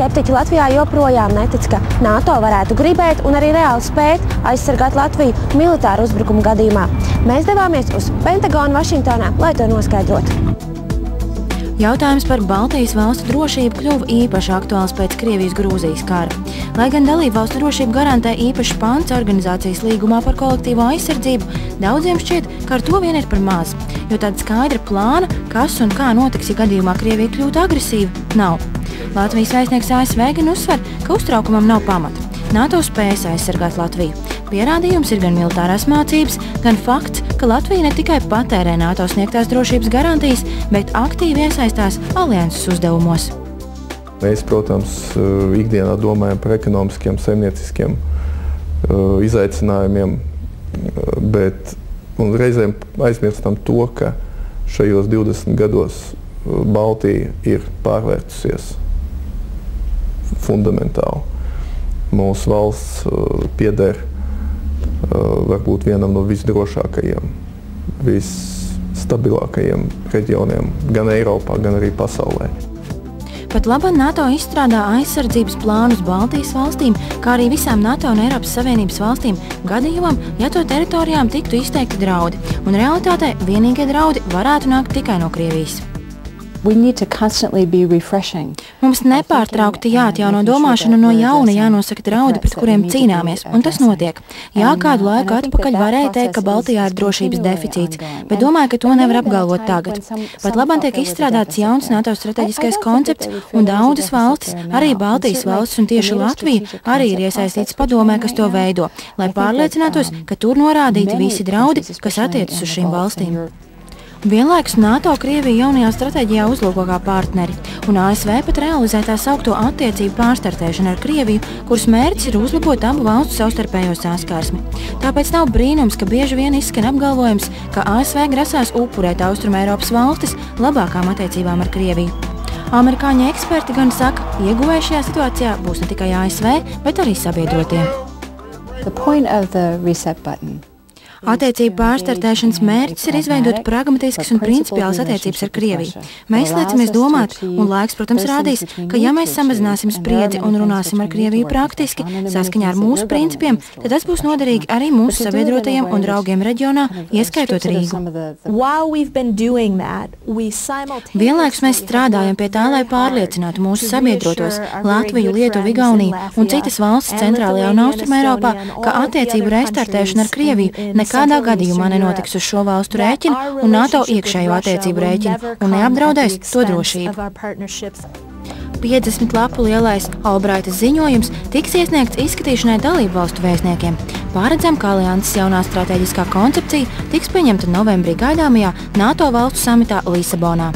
Skeptiķi Latvijā joprojām netic, ka NATO varētu gribēt un arī reāli spēt aizsargāt Latviju militāru uzbrukumu gadījumā. Mēs devāmies uz Pentagonu Vašingtonā, lai to noskaidrotu. Jautājums par Baltijas valstu drošību kļuva īpaši aktuāls pēc Krievijas-Grūzijas kara. Lai gan dalību valstu drošību garantē īpašs pants organizācijas līgumā par kolektīvo aizsardzību, daudziem šķiet, ka ar to vien ir par maz, jo tāda skaidra plāna, kas un kā notiks, ja gadījumā Krievija kļūtu agresīva, nav. Latvijas vēstnieks ASV gan uzsver, ka uztraukumam nav pamata. NATO spējas aizsargāt Latviju. Pierādījums ir gan militārās mācības, gan fakts, ka Latvija ne tikai patērē NATO sniegtās drošības garantijas, bet aktīvi iesaistās alianses uzdevumos. Mēs, protams, ikdienā domājam par ekonomiskiem, saimnieciskiem izaicinājumiem, bet reizēm aizmirstam to, ka šajos 20 gados Baltija ir pārvērtusies fundamentāli. Mūsu valsts pieder varbūt vienam no visdrošākajiem, visstabilākajiem reģioniem gan Eiropā, gan arī pasaulē. Pat labāk NATO izstrādā aizsardzības plānus Baltijas valstīm, kā arī visām NATO un Eiropas Savienības valstīm gadījumam, ja to teritorijām tiktu izteikti draudi. Un realitātē vienīgie draudi varētu nākt tikai no Krievijas. Mums nepārtraukti jāatjauno domāšana no jauna jānosaka draudi, pret kuriem cīnāmies, un tas notiek. Jā, kādu laiku atpakaļ varēja teikt, ka Baltijā ir drošības deficīts, bet domāju, ka to nevar apgalvot tagad. Pat labāk tiek izstrādāts jauns NATO strateģiskais koncepts, un daudzas valstis, arī Baltijas valstis un tieši Latvija, arī ir iesaistīts padomē, kas to veido, lai pārliecinātos, ka tur norādīti visi draudi, kas attiecas uz šīm valstīm. Vienlaikus NATO Krievija jaunajā stratēģijā uzlūko kā partneri, un ASV pat realizē tā saukto attiecību pārstartēšanu ar Krieviju, kuras mērķis ir uzlabot abu valstu savstarpējo saskarsmi. Tāpēc nav brīnums, ka bieži vien izskan apgalvojums, ka ASV grasās upurēt Austrumeiropas valstis labākām attiecībām ar Krieviju. Amerikāņu eksperti gan saka, ieguvēji šajā situācijā būs ne tikai ASV, bet arī sabiedrotie. Attiecību pārstartēšanas mērķis ir izveidot pragmatiskas un principiālas attiecības ar Krieviju. Mēs liecamies domāt, un laiks, protams, rādīs, ka ja mēs samazināsim spriedzi un runāsim ar Krieviju praktiski, saskaņā ar mūsu principiem, tad tas būs noderīgi arī mūsu sabiedrotajiem un draugiem reģionā, ieskaitot Rīgu. Vienlaikus mēs strādājam pie tā, lai pārliecinātu mūsu sabiedrotos Latviju, Lietuvu, Igauniju un citas valstis centrālajā un Austrumeiropā, ka attiecību restartēšana ar Krieviju nekādā gadījumā nenotiks uz šo valstu rēķinu un NATO iekšējo attiecību rēķinu un neapdraudēs to drošību. 50 lapu lielais Albraitas ziņojums tiks iesniegts izskatīšanai dalību valstu vēstniekiem. Pārredzam, ka alianses jaunā stratēģiskā koncepcija tiks pieņemta novembrī gaidāmajā NATO valstu samitā Lisabonā.